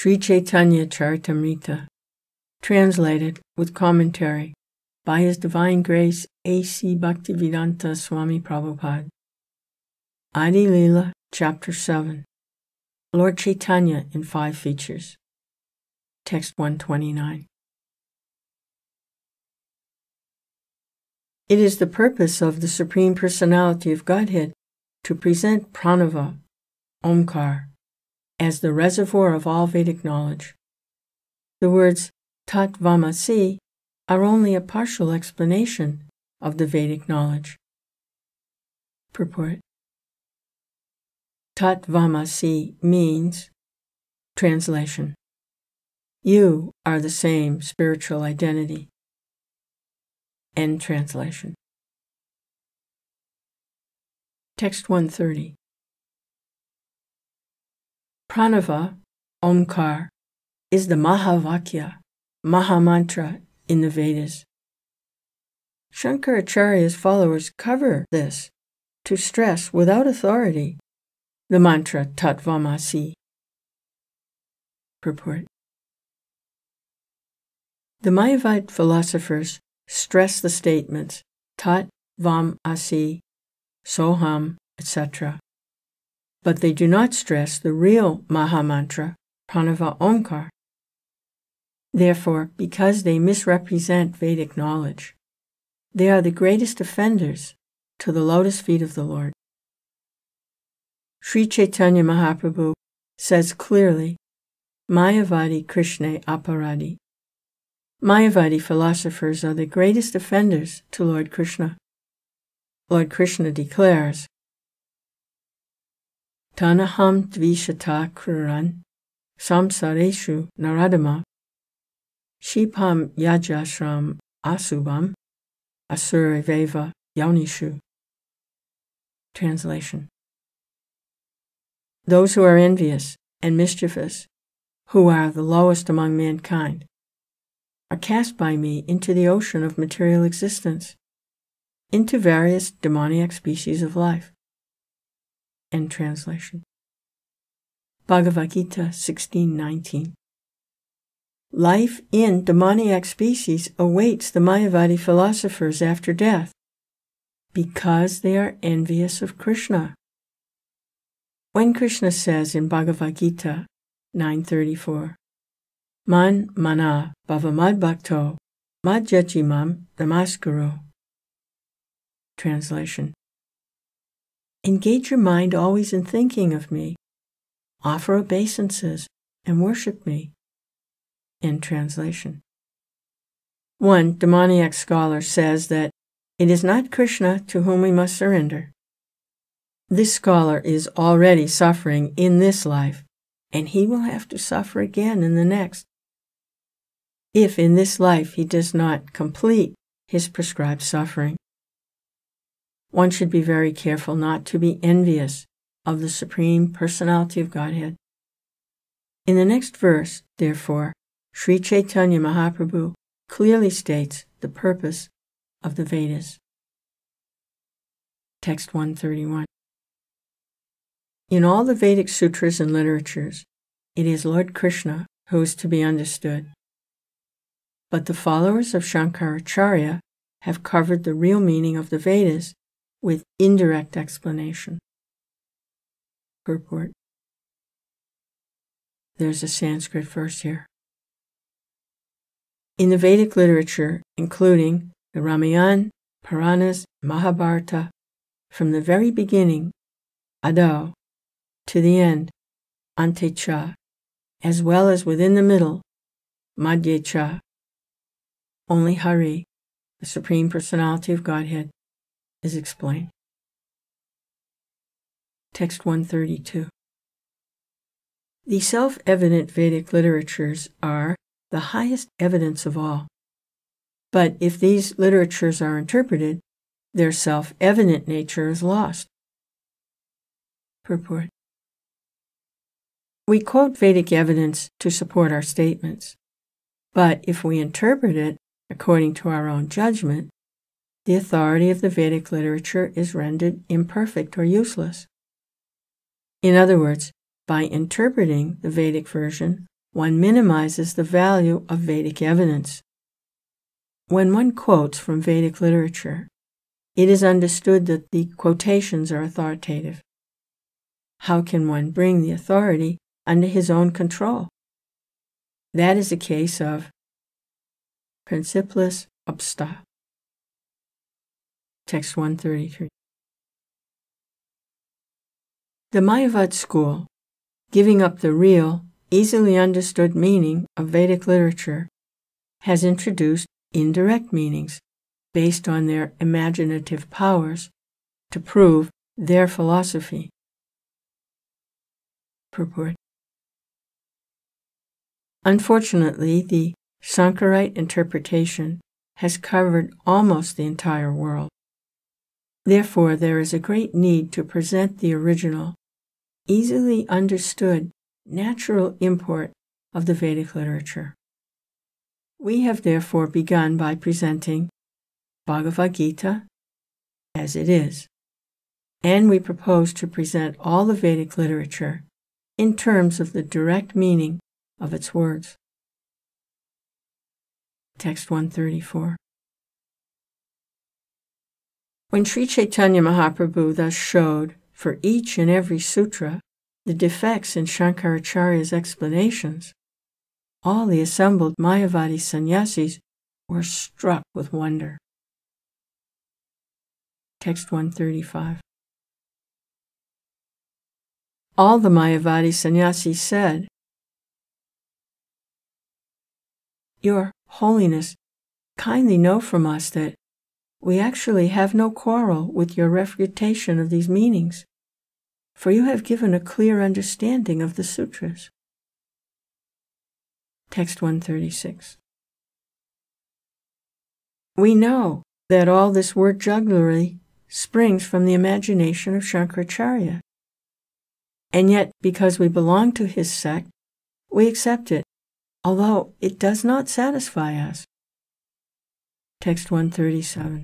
Sri Chaitanya Charitamrita, translated with commentary by His Divine Grace A.C. Bhaktivedanta Swami Prabhupada. Adi Lila, Chapter 7. Lord Chaitanya in 5 features. Text 129. It is the purpose of the Supreme Personality of Godhead to present Pranava, omkara, as the reservoir of all Vedic knowledge. The words tvam are only a partial explanation of the Vedic knowledge. Purport. Tvam means, translation, you are the same spiritual identity. End translation. Text 130. Pranava, omkara, is the maha-vakya, maha-mantra in the Vedas. Sankaracarya's followers cover this to stress without authority the mantra tvam. Purport. The Mayavite philosophers stress the statements tvam, soham, etc., but they do not stress the real maha-mantra, Pranava omkara. Therefore, because they misrepresent Vedic knowledge, they are the greatest offenders to the lotus feet of the Lord. Sri Chaitanya Mahaprabhu says clearly, Mayavadi Krishna aparadi. Mayavadi philosophers are the greatest offenders to Lord Krishna. Lord Krishna declares, Tanaham dvishata kruran samsareshu naradama shipam yajashram asubam asuriveva yaunishu. Translation. Those who are envious and mischievous, who are the lowest among mankind, are cast by me into the ocean of material existence, into various demoniac species of life. End translation. Bhagavad Gita 16:19. Life in demoniac species awaits the Mayavadi philosophers after death, because they are envious of Krishna. When Krishna says in Bhagavad Gita 9:34, Man mana bhavamad bhakto madhyajimam namaskaro. Translation. Engage your mind always in thinking of me, offer obeisances, and worship me. End translation. One demoniac scholar says that it is not Krishna to whom we must surrender. This scholar is already suffering in this life, and he will have to suffer again in the next, if in this life he does not complete his prescribed suffering. One should be very careful not to be envious of the Supreme Personality of Godhead. In the next verse, therefore, Sri Chaitanya Mahaprabhu clearly states the purpose of the Vedas. Text 131. In all the Vedic sutras and literatures, it is Lord Krishna who is to be understood. But the followers of Sankaracarya have covered the real meaning of the Vedas with indirect explanation. Purport. There's a Sanskrit verse here. In the Vedic literature, including the Ramayana, Puranas, Mahabharata, from the very beginning, Ado, to the end, Antecha, as well as within the middle, Madhyecha, only Hari, the Supreme Personality of Godhead, is explained. Text 132. The self-evident Vedic literatures are the highest evidence of all. But if these literatures are interpreted, their self-evident nature is lost. Purport. We quote Vedic evidence to support our statements, but if we interpret it according to our own judgment, the authority of the Vedic literature is rendered imperfect or useless. In other words, by interpreting the Vedic version one minimizes the value of Vedic evidence. When one quotes from Vedic literature, it is understood that the quotations are authoritative. How can one bring the authority under his own control? That is a case of principiis obsta. Text 133. The Mayavad school, giving up the real, easily understood meaning of Vedic literature, has introduced indirect meanings based on their imaginative powers to prove their philosophy. Purport. Unfortunately, the Sankarite interpretation has covered almost the entire world. Therefore, there is a great need to present the original, easily understood, natural import of the Vedic literature. We have therefore begun by presenting Bhagavad Gita as it is, and we propose to present all the Vedic literature in terms of the direct meaning of its words. Text 134. When Sri Chaitanya Mahaprabhu thus showed for each and every sutra the defects in Shankaracharya's explanations, all the assembled Mayavadi sannyasis were struck with wonder. Text 135. All the Mayavadi sannyasis said, "Your Holiness, kindly know from us that we actually have no quarrel with your refutation of these meanings, for you have given a clear understanding of the sutras." Text 136. We know that all this word jugglery springs from the imagination of Shankaracharya, and yet because we belong to his sect, we accept it, although it does not satisfy us. Text 137.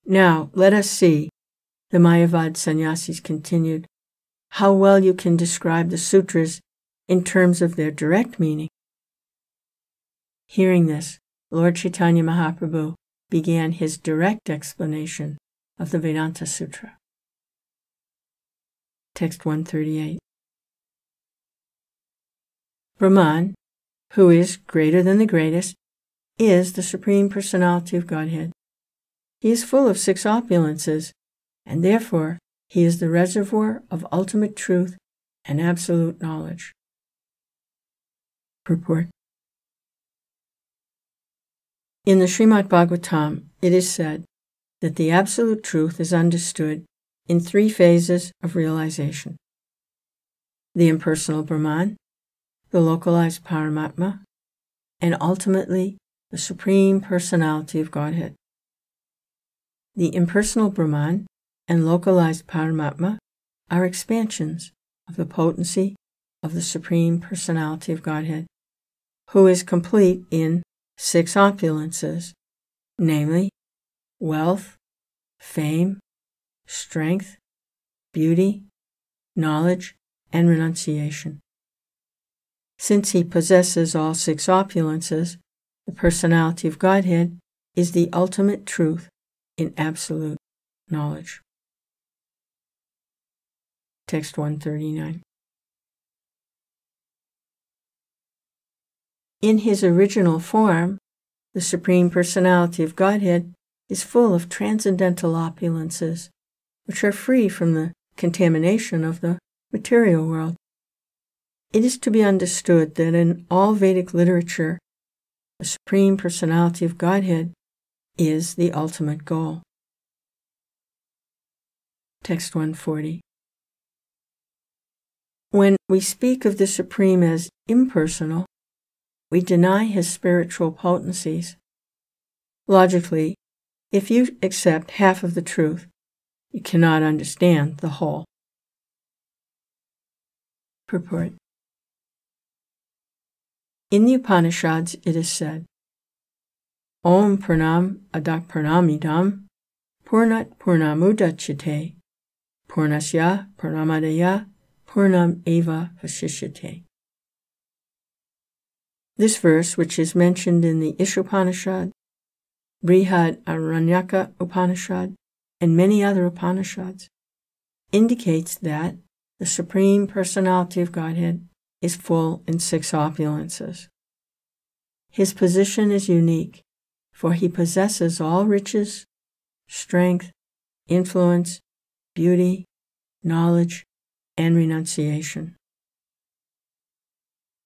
Now, let us see, the Mayavad sannyasis continued, how well you can describe the sutras in terms of their direct meaning. Hearing this, Lord Chaitanya Mahaprabhu began his direct explanation of the Vedanta Sutra. Text 138. Brahman, who is greater than the greatest, is the Supreme Personality of Godhead. He is full of six opulences, and therefore he is the reservoir of ultimate truth and absolute knowledge. Purport. In the Srimad Bhagavatam, it is said that the absolute truth is understood in three phases of realization: the impersonal Brahman, the localized Paramatma, and ultimately the Supreme Personality of Godhead. The impersonal Brahman and localized Paramatma are expansions of the potency of the Supreme Personality of Godhead, who is complete in six opulences, namely wealth, fame, strength, beauty, knowledge, and renunciation. Since he possesses all six opulences, the personality of Godhead is the ultimate truth in absolute knowledge. Text 139. In his original form, the Supreme Personality of Godhead is full of transcendental opulences, which are free from the contamination of the material world. It is to be understood that in all Vedic literature, the Supreme Personality of Godhead is the ultimate goal. Text 140. When we speak of the Supreme as impersonal, we deny his spiritual potencies. Logically, if you accept half of the truth, you cannot understand the whole. Purport. In the Upanishads it is said, Om Purnam Adak Purnamidam Purnat Purnamudachyate Purnasya Purnamadaya purnam eva vasishyate. This verse, which is mentioned in the Ishopanishad, Brihad Aranyaka Upanishad, and many other Upanishads, indicates that the Supreme Personality of Godhead is full in 6 opulences. His position is unique, for he possesses all riches, strength, influence, beauty, knowledge, and renunciation.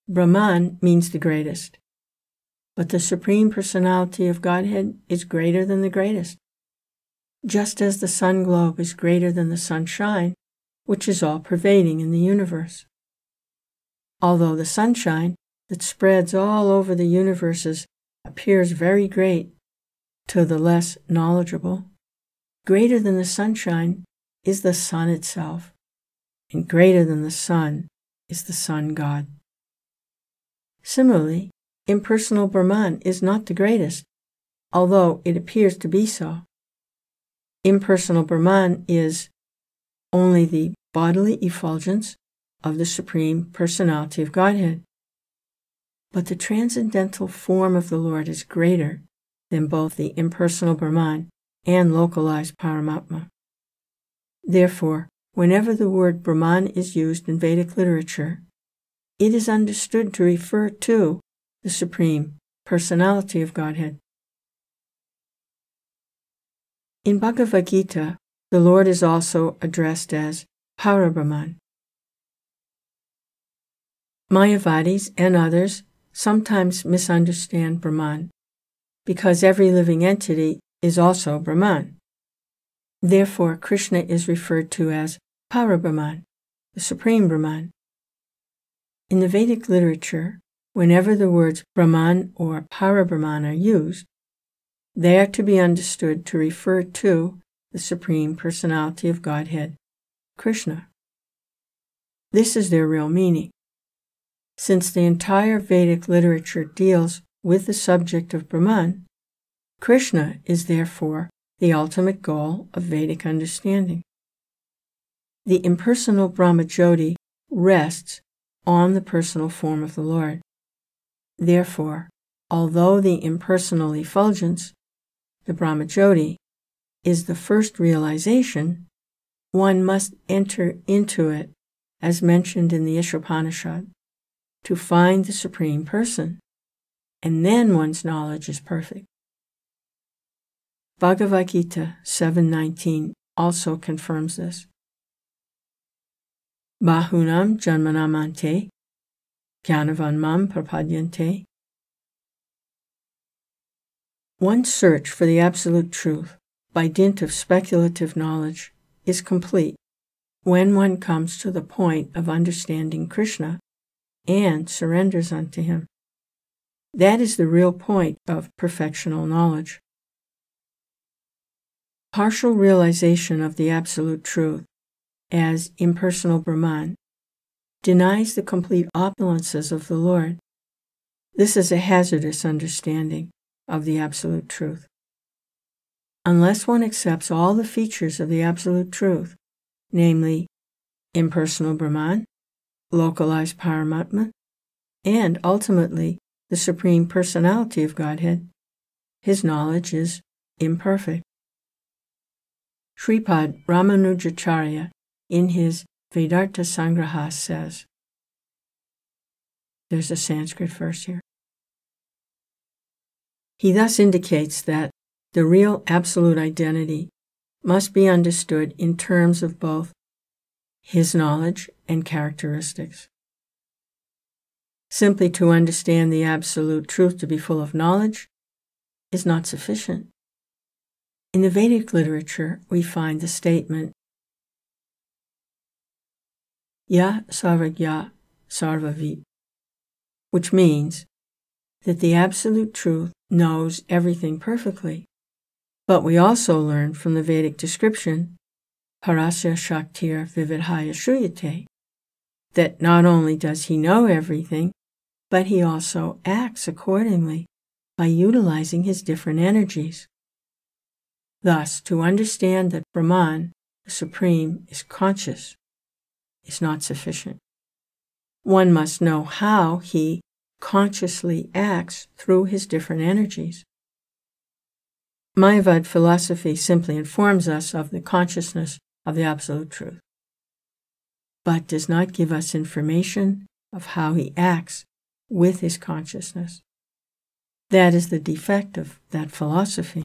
Brahman means the greatest, but the Supreme Personality of Godhead is greater than the greatest, just as the sun globe is greater than the sunshine, which is all-pervading in the universe. Although the sunshine that spreads all over the universes appears very great to the less knowledgeable, greater than the sunshine is the sun itself, and greater than the sun is the sun god. Similarly, impersonal Brahman is not the greatest, although it appears to be so. Impersonal Brahman is only the bodily effulgence of the Supreme Personality of Godhead. But the transcendental form of the Lord is greater than both the impersonal Brahman and localized Paramatma. Therefore, whenever the word Brahman is used in Vedic literature, it is understood to refer to the Supreme Personality of Godhead. In Bhagavad Gita, the Lord is also addressed as Parabrahman. Mayavadis and others sometimes misunderstand Brahman, because every living entity is also Brahman. Therefore, Krishna is referred to as Parabrahman, the Supreme Brahman. In the Vedic literature, whenever the words Brahman or Parabrahman are used, they are to be understood to refer to the Supreme Personality of Godhead, Krishna. This is their real meaning. Since the entire Vedic literature deals with the subject of Brahman, Krishna is therefore the ultimate goal of Vedic understanding. The impersonal Brahmajyoti rests on the personal form of the Lord. Therefore, although the impersonal effulgence, the Brahmajyoti, is the first realization, one must enter into it, as mentioned in the Ishopanishad, to find the Supreme Person, and then one's knowledge is perfect. Bhagavad Gita 7:19 also confirms this. Bahunam janmanamante jnanavan mam prapadyante. One's search for the absolute truth by dint of speculative knowledge is complete when one comes to the point of understanding Krishna and surrenders unto him. That is the real point of perfectional knowledge. Partial realization of the absolute truth as impersonal Brahman denies the complete opulences of the Lord. This is a hazardous understanding of the absolute truth. Unless one accepts all the features of the absolute truth, namely impersonal Brahman, localized Paramatma, and ultimately the Supreme Personality of Godhead, his knowledge is imperfect. Sripad Ramanujacharya, in his Vedartha Sangraha, says, there's a Sanskrit verse here. He thus indicates that the real absolute identity must be understood in terms of both his knowledge and characteristics. Simply to understand the absolute truth to be full of knowledge is not sufficient. In the Vedic literature, we find the statement, Ya sarvagya sarvavit, which means that the absolute truth knows everything perfectly. But we also learn from the Vedic description, Parasya Shaktir Vividhaya Shruyate, that not only does he know everything, but he also acts accordingly by utilizing his different energies. Thus, to understand that Brahman, the Supreme, is conscious, is not sufficient. One must know how he consciously acts through his different energies. Mayavad philosophy simply informs us of the consciousness of the Absolute Truth, but does not give us information of how he acts with his consciousness. That is the defect of that philosophy.